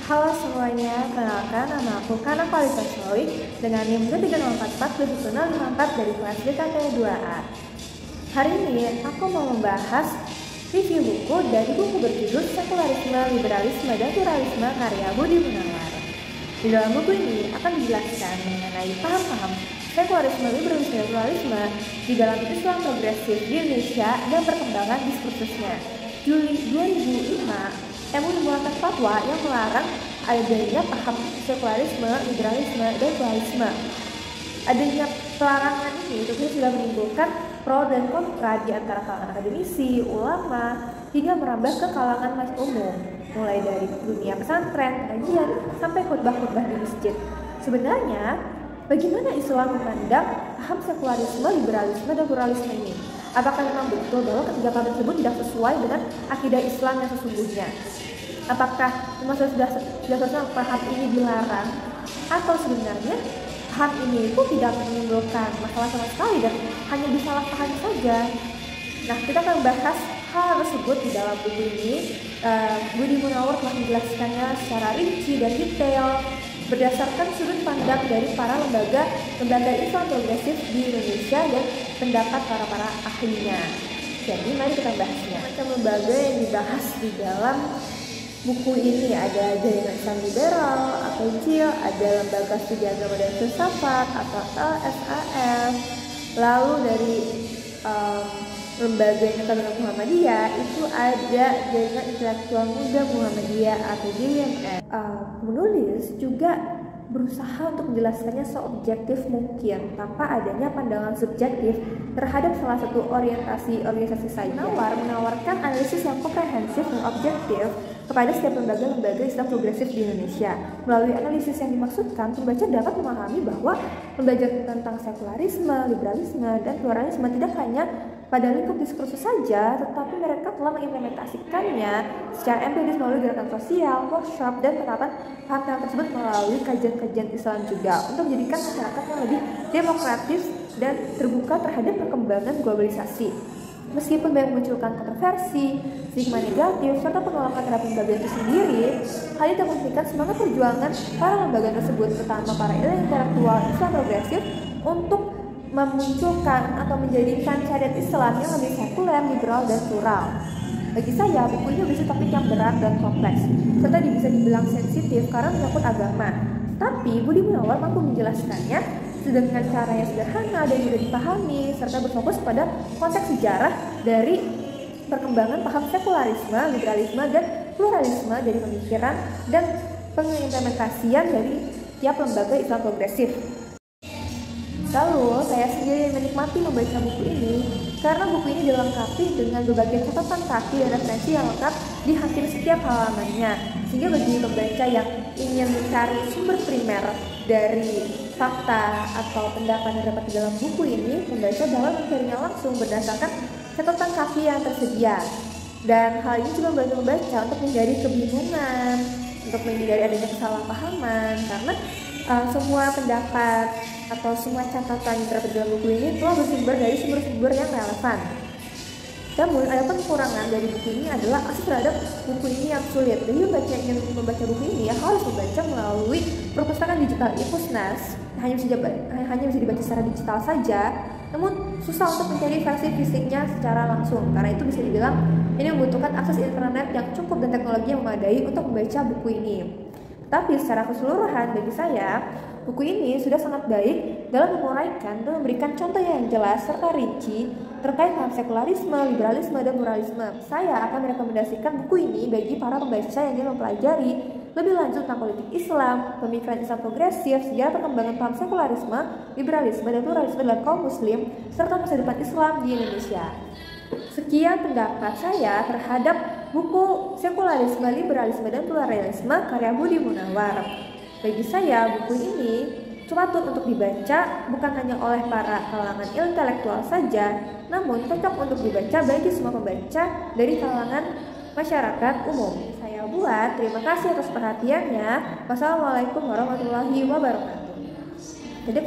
Halo semuanya, kenalkan nama aku Kana Kalita Soy dengan NIM 3044 dari kelas BKT 2A. Hari ini aku mau membahas review buku dari buku berjudul Sekularisme, Liberalisme, dan Pluralisme karya Budi Munawar. Di dalam buku ini akan dijelaskan mengenai paham-paham sekularisme, liberalisme, dan pluralisme di dalam Islam progresif di Indonesia dan perkembangan diskursusnya. Juli 2005, MUI mengeluarkan fatwa yang melarang adanya paham sekularisme, liberalisme, dan pluralisme. Adanya pelarangan ini tentunya sudah menimbulkan pro dan kontra di antara kalangan akademisi, ulama, hingga merambah ke kalangan masyarakat umum, mulai dari dunia pesantren, pengajian, sampai khutbah-khutbah di masjid. Sebenarnya, bagaimana Islam memandang paham sekularisme, liberalisme, dan pluralisme ini? Apakah memang betul bahwa ketiga paham tersebut tidak sesuai dengan akidah Islam yang sesungguhnya? Apakah memang sudah seharusnya paham ini dilarang? Atau sebenarnya paham ini itu tidak menimbulkan masalah sama sekali dan hanya disalahpahami saja? Nah, kita akan bahas hal tersebut di dalam buku ini. Budi Munawar telah menjelaskannya secara rinci dan detail berdasarkan sudut pandang dari para lembaga Islam progresif di Indonesia dan pendapat para ahlinya. Jadi mari kita bahasnya. Macam lembaga yang dibahas di dalam buku ini ada Jaringan Islam Liberal atau JIL, ada Lembaga Studi Agama dan Filsafat atau LSAF. Lalu dari Lembaga Intelektual Muhammadiyah itu ada Jaringan Intelektual Muda Muhammadiyah atau JIMM. Penulis juga berusaha untuk menjelaskannya seobjektif mungkin tanpa adanya pandangan subjektif terhadap salah satu organisasi saja. Menawarkan analisis yang komprehensif dan objektif kepada setiap lembaga Islam progresif di Indonesia. Melalui analisis yang dimaksudkan, pembaca dapat memahami bahwa pembelajaran tentang sekularisme, liberalisme, dan pluralisme tidak hanya pada lingkup diskursus saja, tetapi mereka telah mengimplementasikannya secara empiris melalui gerakan sosial, workshop, dan penerapan paham tersebut melalui kajian-kajian Islam juga untuk menjadikan masyarakat yang lebih demokratis dan terbuka terhadap perkembangan globalisasi. Meskipun banyak memunculkan kontroversi, stigma negatif, serta penolakan terhadap lembaga itu sendiri, hal itu menghentikan semangat perjuangan para lembaga tersebut, terutama para intelektual Islam progresif, untuk memunculkan atau menjadikan syariat Islam yang lebih sekuler, liberal, dan plural. Bagi saya, buku ini berisi topik yang berat dan kompleks, serta bisa dibilang sensitif karena menyangkut agama. Tapi Budi Munawar mampu menjelaskannya dengan cara yang sederhana dan mudah dipahami, serta berfokus pada konteks sejarah dari perkembangan paham sekularisme, liberalisme, dan pluralisme dari pemikiran dan pengimplementasian dari tiap lembaga Islam progresif. Lalu, saya sendiri menikmati membaca buku ini karena buku ini dilengkapi dengan berbagai catatan kaki dan referensi yang lengkap di hampir setiap halamannya. Sehingga bagi pembaca yang ingin mencari sumber primer dari fakta atau pendapat yang terdapat di dalam buku ini, pembaca dapat mencarinya langsung berdasarkan catatan kaki yang tersedia. Dan hal ini juga membantu membaca untuk menghindari kebingungan, untuk menghindari adanya kesalahpahaman, karena semua pendapat atau semua catatan yang terdapat dalam buku ini telah bersumber dari sumber-sumber yang relevan. Namun, ada kekurangan dari buku ini adalah akses terhadap buku ini yang sulit. Jadi pembaca yang ingin membaca buku ini harus membaca melalui perpustakaan digital iPusnas. Hanya bisa dibaca secara digital saja. Namun susah untuk mencari versi fisiknya secara langsung. Karena itu bisa dibilang ini membutuhkan akses internet yang cukup dan teknologi yang memadai untuk membaca buku ini. Tapi secara keseluruhan bagi saya, buku ini sudah sangat baik dalam menguraikan dan memberikan contoh yang jelas serta rinci terkait paham sekularisme, liberalisme, dan pluralisme. Saya akan merekomendasikan buku ini bagi para pembaca yang ingin mempelajari lebih lanjut tentang politik Islam, pemikiran Islam progresif, sejarah perkembangan paham sekularisme, liberalisme, dan pluralisme dalam kaum muslim, serta masa depan Islam di Indonesia. Sekian pendapat saya terhadap buku Sekularisme, Liberalisme, dan Pluralisme karya Budi Munawar. Bagi saya, buku ini patut untuk dibaca bukan hanya oleh para kalangan intelektual saja, namun cocok untuk dibaca bagi semua pembaca dari kalangan masyarakat umum. Saya buat, terima kasih atas perhatiannya. Wassalamualaikum warahmatullahi wabarakatuh. Jadi